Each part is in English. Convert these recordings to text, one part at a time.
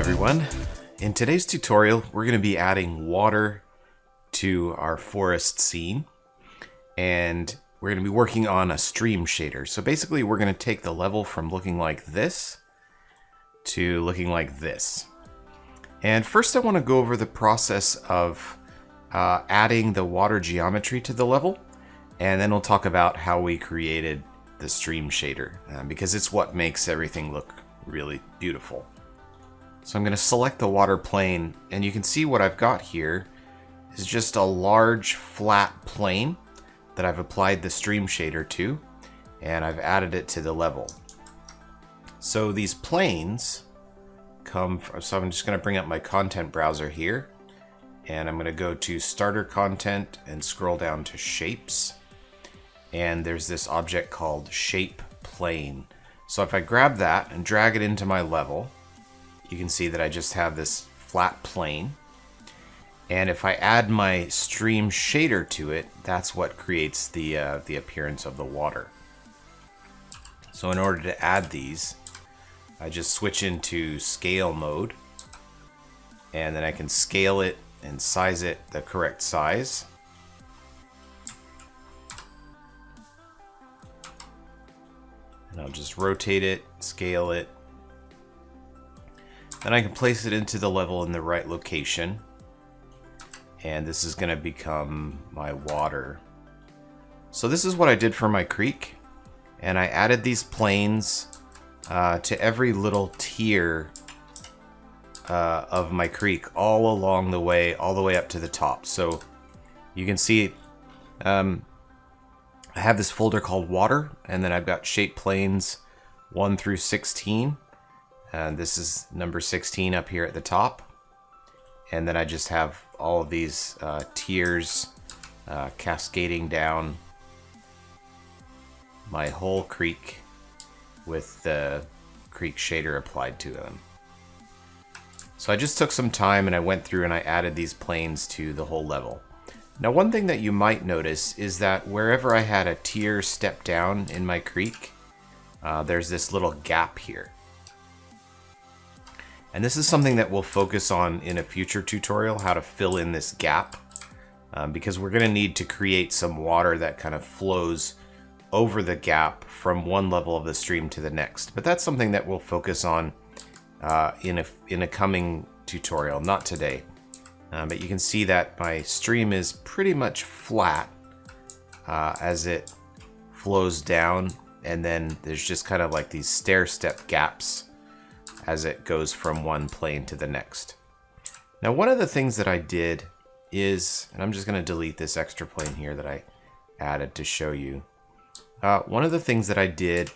everyone. In today's tutorial, we're going to be adding water to our forest scene, and we're going to be working on a stream shader. So basically, we're going to take the level from looking like this to looking like this. And first, I want to go over the process of adding the water geometry to the level, and then we'll talk about how we created the stream shader, because it's what makes everything look really beautiful. So I'm going to select the water plane, and you can see what I've got here is just a large flat plane that I've applied the stream shader to, and I've added it to the level. So these planes come from, so I'm just going to bring up my content browser here, and I'm going to go to starter content and scroll down to shapes, and there's this object called shape plane. So if I grab that and drag it into my level, you can see that I just have this flat plane. And if I add my stream shader to it, that's what creates the appearance of the water. So in order to add these, I just switch into scale mode, and then I can scale it and size it the correct size. And I'll just rotate it, scale it. Then I can place it into the level in the right location. And this is going to become my water. So this is what I did for my creek. And I added these planes to every little tier of my creek all along the way, all the way up to the top. So you can see I have this folder called water, and then I've got shape planes 1 through 16. And this is number 16 up here at the top. And then I just have all of these tiers cascading down my whole creek with the creek shader applied to them. So I just took some time and I went through and I added these planes to the whole level. Now, one thing that you might notice is that wherever I had a tier step down in my creek, there's this little gap here. And this is something that we'll focus on in a future tutorial, how to fill in this gap, because we're going to need to create some water that kind of flows over the gap from one level of the stream to the next. But that's something that we'll focus on in a coming tutorial, not today. But you can see that my stream is pretty much flat as it flows down, and then there's just kind of like these stair-step gaps as it goes from one plane to the next. Now, one of the things that I did is, and I'm just going to delete this extra plane here that I added to show you. One of the things that I did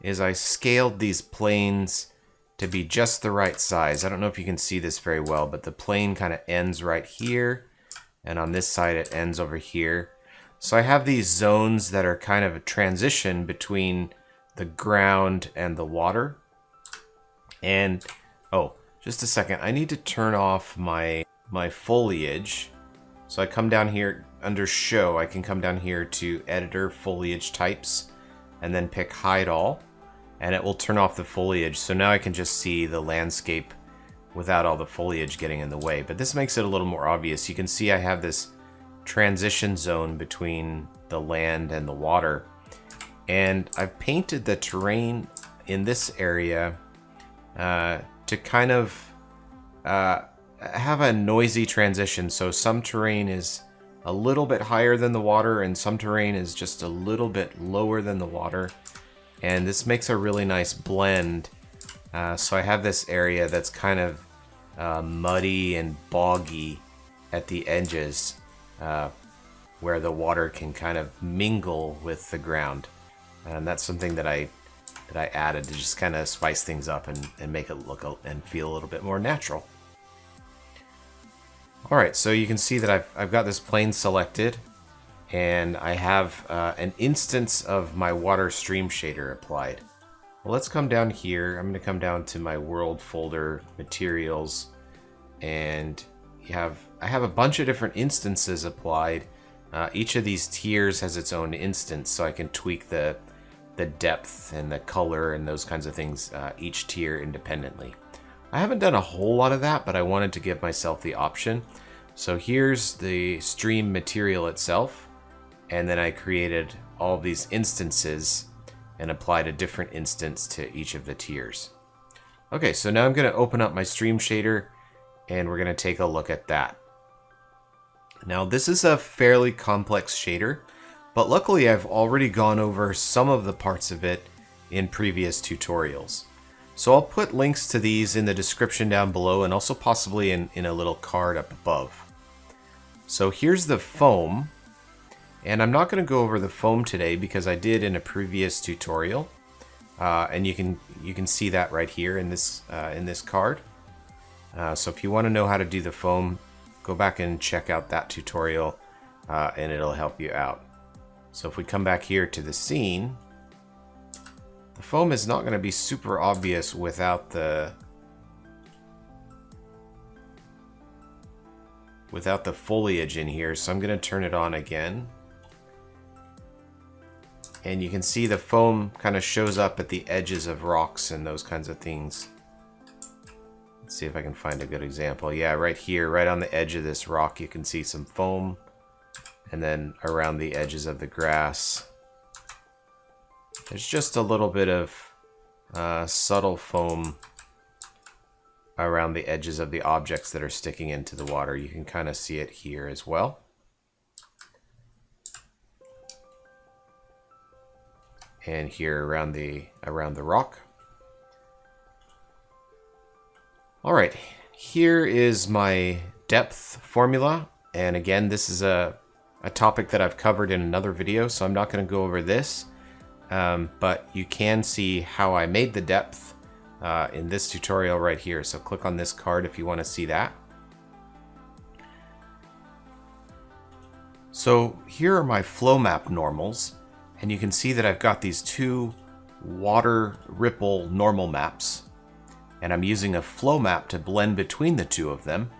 is I scaled these planes to be just the right size. I don't know if you can see this very well, but the plane kind of ends right here, and on this side it ends over here. So I have these zones that are kind of a transition between the ground and the water. And, oh, just a second, I need to turn off my foliage. So I come down here under show, I can come down here to editor foliage types and then pick hide all, and it will turn off the foliage. So now I can just see the landscape without all the foliage getting in the way. But this makes it a little more obvious. You can see I have this transition zone between the land and the water. And I've painted the terrain in this area to kind of have a noisy transition. So some terrain is a little bit higher than the water, and some terrain is just a little bit lower than the water. And this makes a really nice blend. So I have this area that's kind of muddy and boggy at the edges, where the water can kind of mingle with the ground. And that's something that I added to just kind of spice things up and make it look and feel a little bit more natural. Alright, so you can see that I've got this plane selected, and I have an instance of my water stream shader applied. Well, let's come down here. I'm going to come down to my world folder, materials, and I have a bunch of different instances applied. Each of these tiers has its own instance, so I can tweak the depth and the color and those kinds of things, each tier independently. I haven't done a whole lot of that, but I wanted to give myself the option. So here's the stream material itself, and then I created all these instances and applied a different instance to each of the tiers. Okay, so now I'm going to open up my stream shader, and we're going to take a look at that. Now this is a fairly complex shader, but luckily I've already gone over some of the parts of it in previous tutorials. So I'll put links to these in the description down below, and also possibly in a little card up above. So here's the foam, and I'm not going to go over the foam today because I did in a previous tutorial, and you can see that right here in this card. So if you want to know how to do the foam, go back and check out that tutorial, and it'll help you out. So if we come back here to the scene, the foam is not going to be super obvious without the foliage in here, so I'm going to turn it on again. And you can see the foam kind of shows up at the edges of rocks and those kinds of things. Let's see if I can find a good example. Yeah, right here, right on the edge of this rock, you can see some foam. And then around the edges of the grass, there's just a little bit of subtle foam around the edges of the objects that are sticking into the water. You can kind of see it here as well. And here around the rock. All right, here is my depth formula. And again, this is a topic that I've covered in another video, so I'm not going to go over this. But you can see how I made the depth in this tutorial right here. So click on this card if you want to see that. So here are my flow map normals, and you can see that I've got these two water ripple normal maps, and I'm using a flow map to blend between the two of them.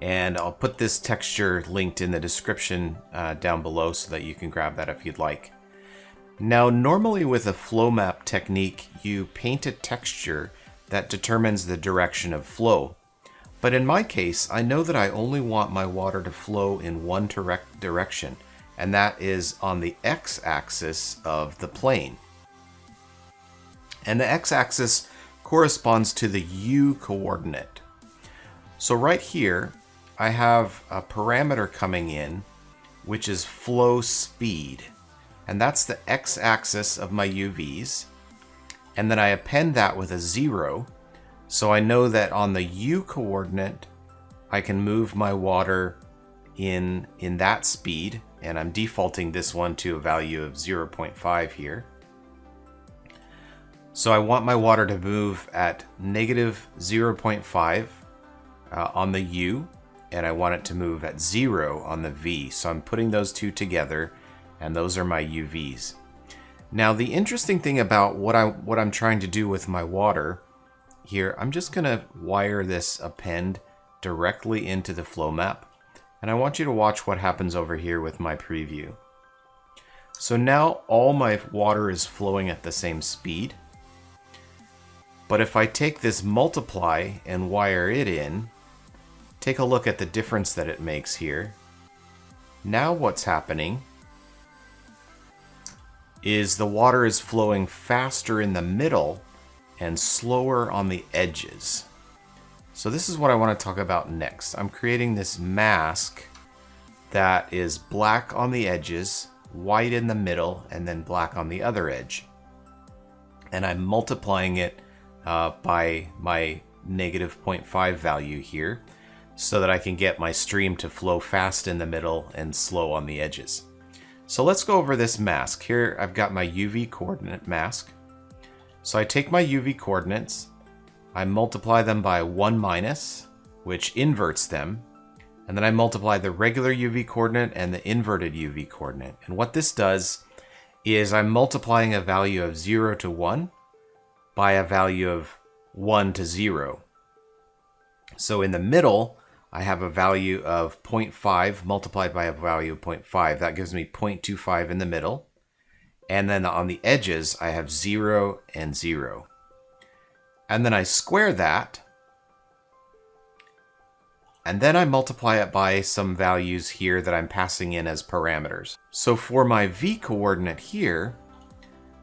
And I'll put this texture linked in the description down below so that you can grab that if you'd like. Now, normally with a flow map technique, you paint a texture that determines the direction of flow. But in my case, I know that I only want my water to flow in one direction, and that is on the x-axis of the plane. And the x-axis corresponds to the u coordinate. So right here, I have a parameter coming in, which is flow speed. And that's the x-axis of my UVs. And then I append that with a 0. So I know that on the u coordinate, I can move my water in that speed. And I'm defaulting this one to a value of 0.5 here. So I want my water to move at negative 0.5 on the u. And I want it to move at 0 on the v. So I'm putting those two together, and those are my UVs. Now the interesting thing about what I'm trying to do with my water here, I'm just going to wire this append directly into the flow map, and I want you to watch what happens over here with my preview. So now all my water is flowing at the same speed, but if I take this multiply and wire it in, take a look at the difference that it makes here. Now what's happening is the water is flowing faster in the middle and slower on the edges. So this is what I want to talk about next. I'm creating this mask that is black on the edges, white in the middle, and then black on the other edge. And I'm multiplying it by my negative 0.5 value here, so that I can get my stream to flow fast in the middle and slow on the edges. So let's go over this mask. Here I've got my UV coordinate mask. So I take my UV coordinates, I multiply them by 1 minus, which inverts them, and then I multiply the regular UV coordinate and the inverted UV coordinate. And what this does is I'm multiplying a value of 0 to 1 by a value of 1 to 0. So in the middle, I have a value of 0.5 multiplied by a value of 0.5. That gives me 0.25 in the middle. And then on the edges, I have 0 and 0. and then I square that, and then I multiply it by some values here that I'm passing in as parameters. So for my V coordinate here,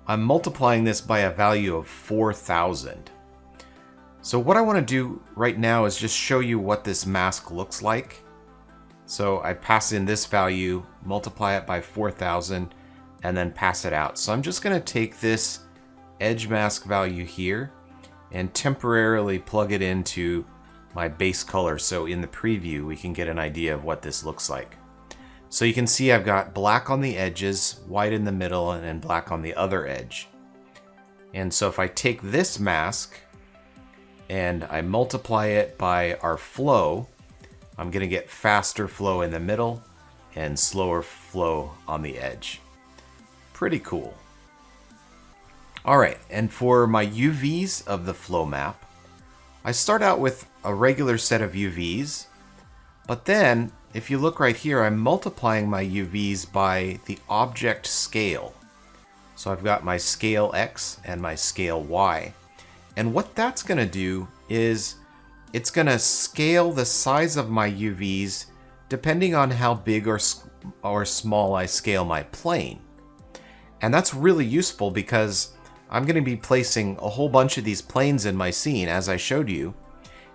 I'm multiplying this by a value of 4,000. So what I want to do right now is just show you what this mask looks like. So I pass in this value, multiply it by 4,000, and then pass it out. So I'm just going to take this edge mask value here and temporarily plug it into my base color, so in the preview we can get an idea of what this looks like. So you can see I've got black on the edges, white in the middle, and then black on the other edge. And so if I take this mask and I multiply it by our flow, I'm going to get faster flow in the middle and slower flow on the edge. Pretty cool. Alright, and for my UVs of the flow map, I start out with a regular set of UVs, but then if you look right here, I'm multiplying my UVs by the object scale. So I've got my scale X and my scale Y. And what that's going to do is it's going to scale the size of my UVs depending on how big or small I scale my plane. And that's really useful because I'm going to be placing a whole bunch of these planes in my scene, as I showed you,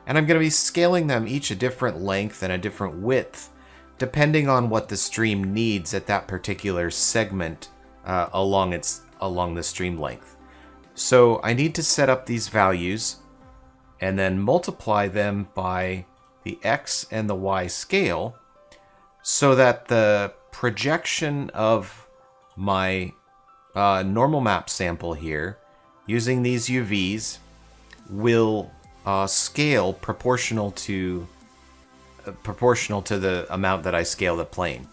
and I'm going to be scaling them each a different length and a different width, depending on what the stream needs at that particular segment along the stream length. So I need to set up these values and then multiply them by the X and the Y scale so that the projection of my normal map sample here using these UVs will scale proportional to the amount that I scale the plane.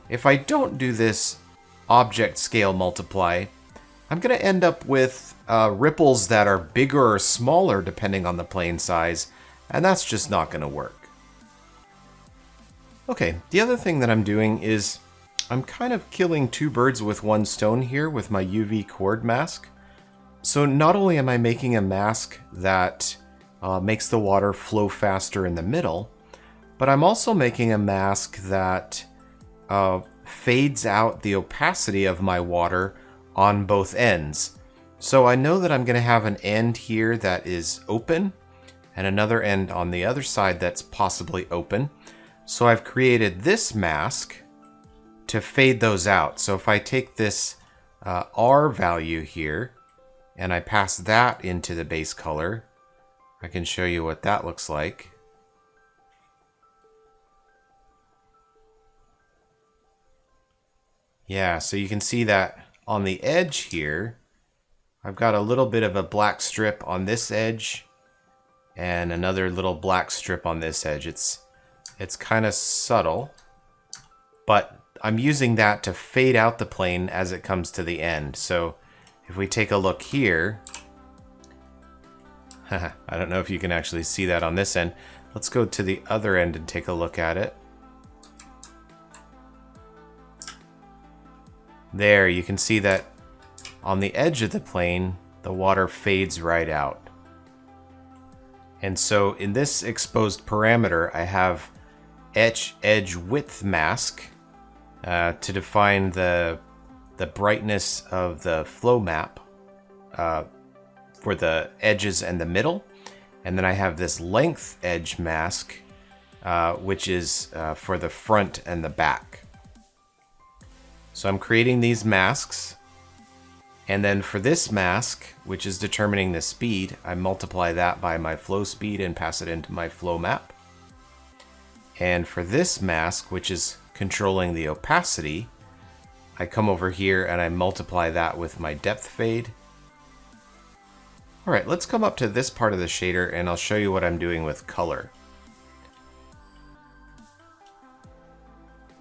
If I don't do this object scale multiply, I'm going to end up with ripples that are bigger or smaller depending on the plane size, and that's just not going to work. Okay, the other thing that I'm doing is I'm kind of killing two birds with one stone here with my UV chord mask. So not only am I making a mask that makes the water flow faster in the middle, but I'm also making a mask that fades out the opacity of my water on both ends. So I know that I'm going to have an end here that is open and another end on the other side that's possibly open. So I've created this mask to fade those out. So if I take this R value here and I pass that into the base color, I can show you what that looks like. Yeah, so you can see that on the edge here, I've got a little bit of a black strip on this edge and another little black strip on this edge. It's kind of subtle, but I'm using that to fade out the plane as it comes to the end. So if we take a look here, I don't know if you can actually see that on this end. Let's go to the other end and take a look at it. There, you can see that on the edge of the plane, the water fades right out. And so in this exposed parameter, I have edge width mask to define the brightness of the flow map for the edges and the middle. And then I have this length edge mask, which is for the front and the back. So I'm creating these masks. And then for this mask, which is determining the speed, I multiply that by my flow speed and pass it into my flow map. And for this mask, which is controlling the opacity, I come over here and I multiply that with my depth fade. All right, let's come up to this part of the shader and I'll show you what I'm doing with color.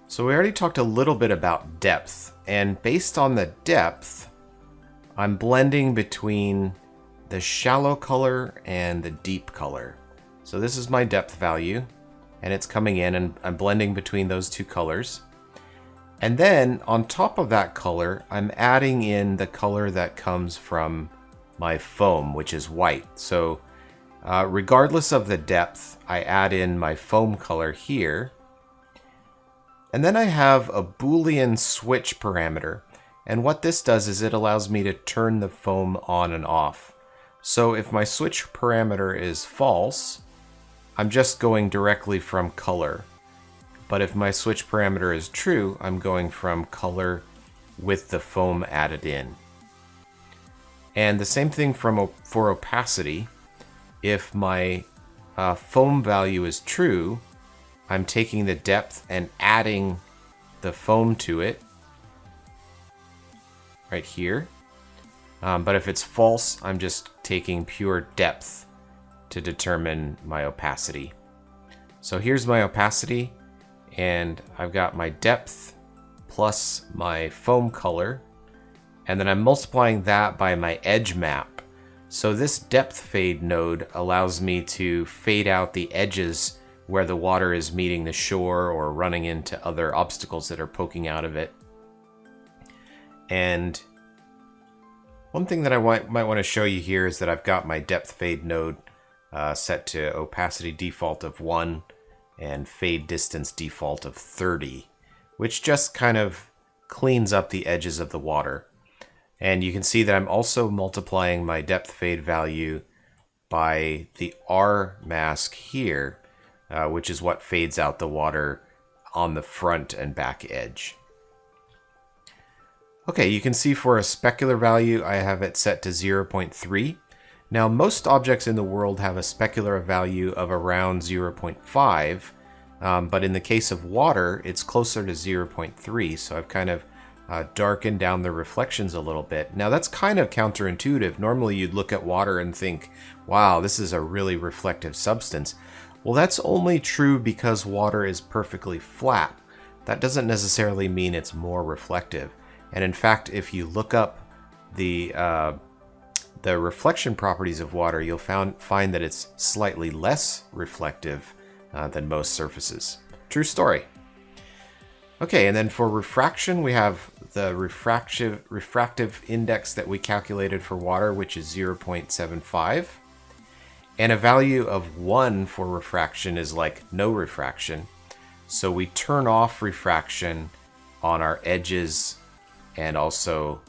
So we already talked a little bit about depth, and based on the depth, I'm blending between the shallow color and the deep color. So this is my depth value, and it's coming in, and I'm blending between those two colors. And then on top of that color, I'm adding in the color that comes from my foam, which is white. So regardless of the depth, I add in my foam color here. And then I have a Boolean switch parameter. And what this does is it allows me to turn the foam on and off. So if my switch parameter is false, I'm just going directly from color. But if my switch parameter is true, I'm going from color with the foam added in. And the same thing for opacity. If my foam value is true, I'm taking the depth and adding the foam to it right here. But if it's false, I'm just taking pure depth to determine my opacity. So here's my opacity, and I've got my depth plus my foam color, and then I'm multiplying that by my edge map. So this depth fade node allows me to fade out the edges where the water is meeting the shore or running into other obstacles that are poking out of it. And one thing that I might want to show you here is that I've got my depth fade node set to opacity default of 1 and fade distance default of 30, which just kind of cleans up the edges of the water. And you can see that I'm also multiplying my depth fade value by the R mask here, which is what fades out the water on the front and back edge. Okay, you can see for a specular value, I have it set to 0.3. Now, most objects in the world have a specular value of around 0.5, but in the case of water, it's closer to 0.3, so I've kind of darkened down the reflections a little bit. Now, that's kind of counterintuitive. Normally, you'd look at water and think, wow, this is a really reflective substance. Well, that's only true because water is perfectly flat. That doesn't necessarily mean it's more reflective. And in fact, if you look up the reflection properties of water, you'll find that it's slightly less reflective than most surfaces. True story. Okay, and then for refraction, we have the refractive index that we calculated for water, which is 0.75. And a value of 1 for refraction is like no refraction. So we turn off refraction on our edges and also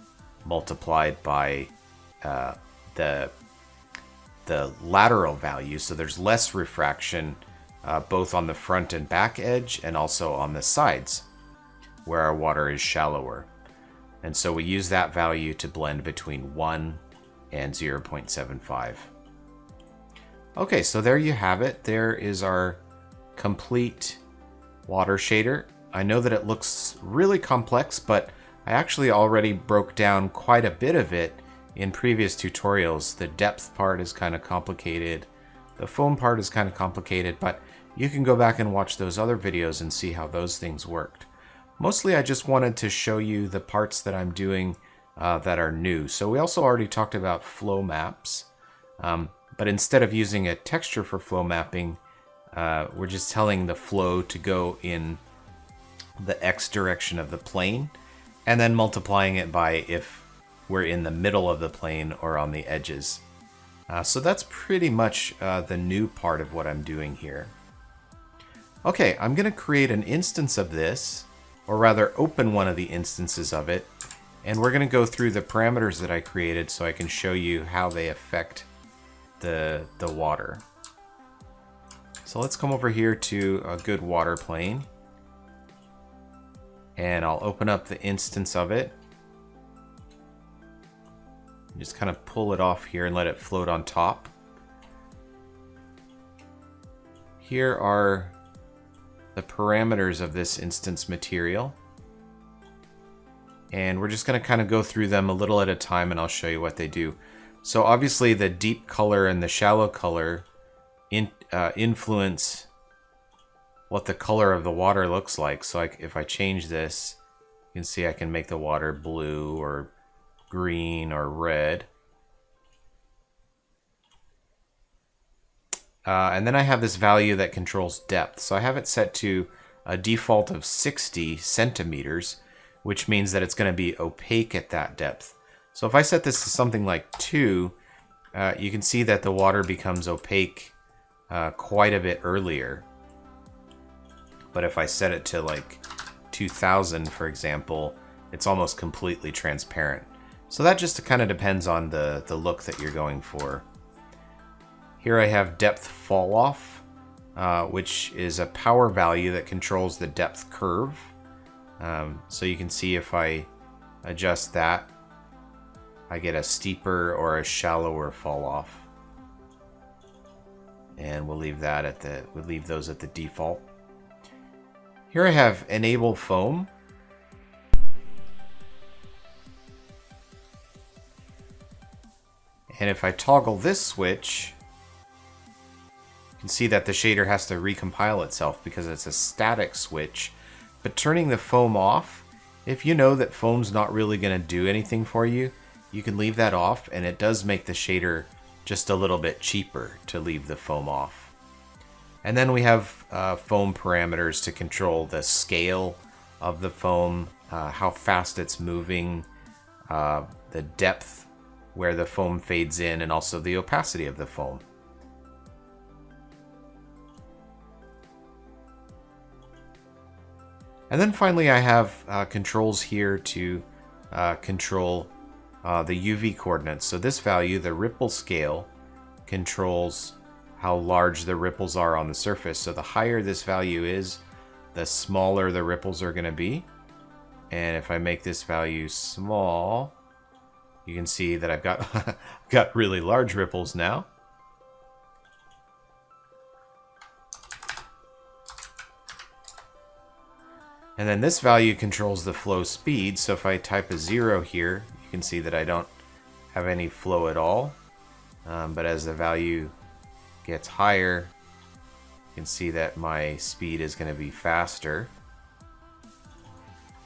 multiplied by the lateral value. So there's less refraction both on the front and back edge and also on the sides where our water is shallower. And so we use that value to blend between 1 and 0.75. Okay, so there you have it. There is our complete water shader. I know that it looks really complex, but I actually already broke down quite a bit of it in previous tutorials. The depth part is kind of complicated. The foam part is kind of complicated, but you can go back and watch those other videos and see how those things worked. Mostly I just wanted to show you the parts that I'm doing that are new. So we also already talked about flow maps, but instead of using a texture for flow mapping, we're just telling the flow to go in the X direction of the plane, and then multiplying it by if we're in the middle of the plane or on the edges. So that's pretty much the new part of what I'm doing here. Okay, I'm going to create an instance of this, or rather open one of the instances of it, and we're going to go through the parameters that I created so I can show you how they affect the water. So let's come over here to a good water plane, and I'll open up the instance of it. Just kind of pull it off here and let it float on top. Here are the parameters of this instance material. And we're just going to kind of go through them a little at a time, and I'll show you what they do. So obviously the deep color and the shallow color influence what the color of the water looks like. So if I change this, you can see I can make the water blue or green or red. And then I have this value that controls depth. So I have it set to a default of 60 centimeters, which means that it's going to be opaque at that depth. So if I set this to something like 2, you can see that the water becomes opaque quite a bit earlier. But if I set it to like 2000, for example, it's almost completely transparent. So that just kind of depends on the look that you're going for. Here I have depth fall off, which is a power value that controls the depth curve. So you can see if I adjust that, I get a steeper or a shallower fall off. And we'll leave those at the default. Here I have enable foam. And if I toggle this switch, you can see that the shader has to recompile itself because it's a static switch. But turning the foam off, if you know that foam's not really going to do anything for you, you can leave that off, and it does make the shader just a little bit cheaper to leave the foam off. And then we have foam parameters to control the scale of the foam, how fast it's moving, the depth where the foam fades in, and also the opacity of the foam. And then finally I have controls here to control the UV coordinates. So this value, the ripple scale, controls how large the ripples are on the surface. So the higher this value is, the smaller the ripples are going to be. And if I make this value small, you can see that I've got really large ripples now. And then this value controls the flow speed. So if I type a 0 here, you can see that I don't have any flow at all. But as the value gets higher, you can see that my speed is going to be faster.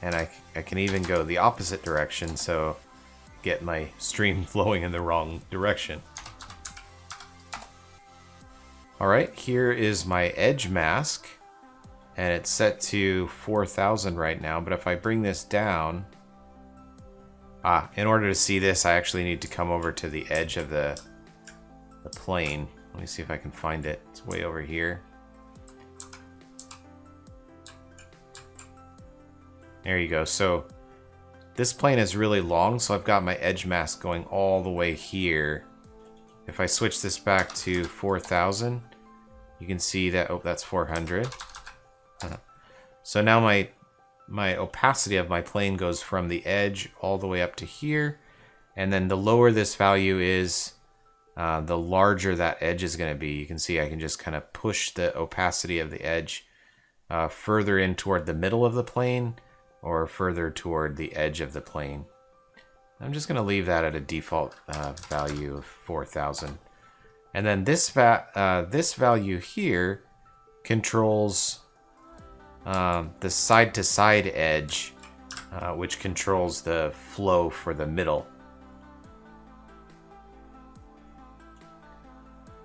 And I can even go the opposite direction, so get my stream flowing in the wrong direction. Alright, here is my edge mask, and it's set to 4000 right now, but if I bring this down, in order to see this, I actually need to come over to the edge of the plane. Let me see if I can find it. It's way over here. There you go. So this plane is really long, so I've got my edge mask going all the way here. If I switch this back to 4000, you can see that, oh, that's 400. So now my opacity of my plane goes from the edge all the way up to here, and then the lower this value is, the larger that edge is going to be. You can see I can just kind of push the opacity of the edge further in toward the middle of the plane or further toward the edge of the plane. I'm just going to leave that at a default value of 4000. And then this value here controls the side-to-side edge, which controls the flow for the middle.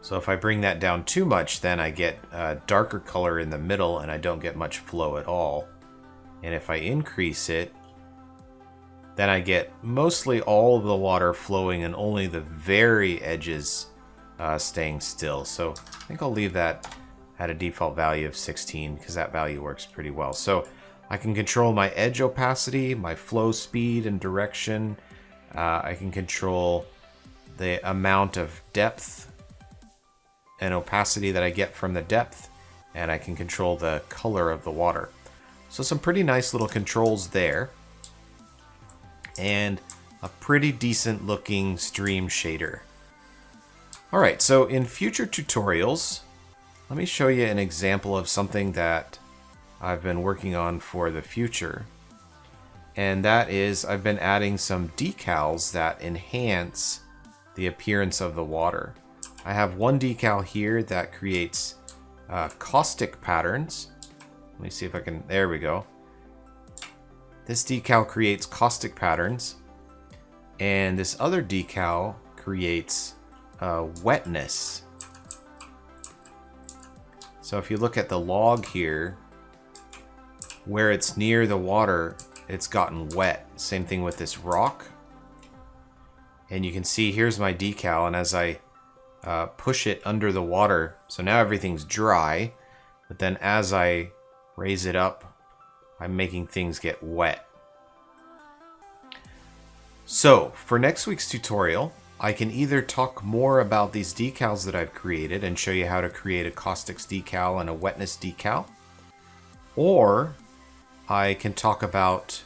So if I bring that down too much, then I get a darker color in the middle and I don't get much flow at all. And if I increase it, then I get mostly all of the water flowing and only the very edges staying still. So I think I'll leave that at a default value of 16 because that value works pretty well. So I can control my edge opacity, my flow speed and direction. I can control the amount of depth and opacity that I get from the depth, and I can control the color of the water. So some pretty nice little controls there, and a pretty decent looking stream shader. Alright, so in future tutorials, let me show you an example of something that I've been working on for the future. And that is, I've been adding some decals that enhance the appearance of the water. I have one decal here that creates caustic patterns. Let me see if I can, there we go. This decal creates caustic patterns, and this other decal creates wetness. So if you look at the log here, where it's near the water, it's gotten wet. Same thing with this rock. And you can see here's my decal, and as I push it under the water, so now everything's dry, but then as I raise it up, I'm making things get wet. So for next week's tutorial, I can either talk more about these decals that I've created and show you how to create a caustics decal and a wetness decal, or I can talk about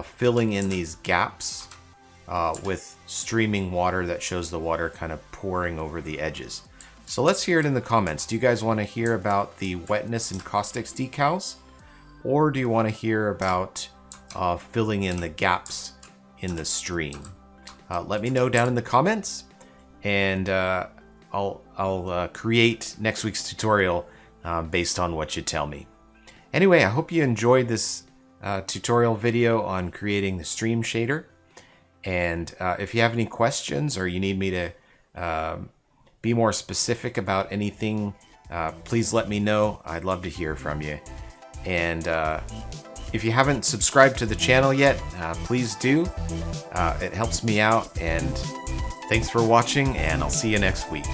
filling in these gaps with streaming water that shows the water kind of pouring over the edges. So let's hear it in the comments. Do you guys want to hear about the wetness and caustics decals? Or do you want to hear about filling in the gaps in the stream? Let me know down in the comments, and I'll create next week's tutorial based on what you tell me. Anyway, I hope you enjoyed this tutorial video on creating the stream shader. And if you have any questions or you need me to be more specific about anything, please let me know. I'd love to hear from you. And if you haven't subscribed to the channel yet, please do. It helps me out. And thanks for watching, and I'll see you next week.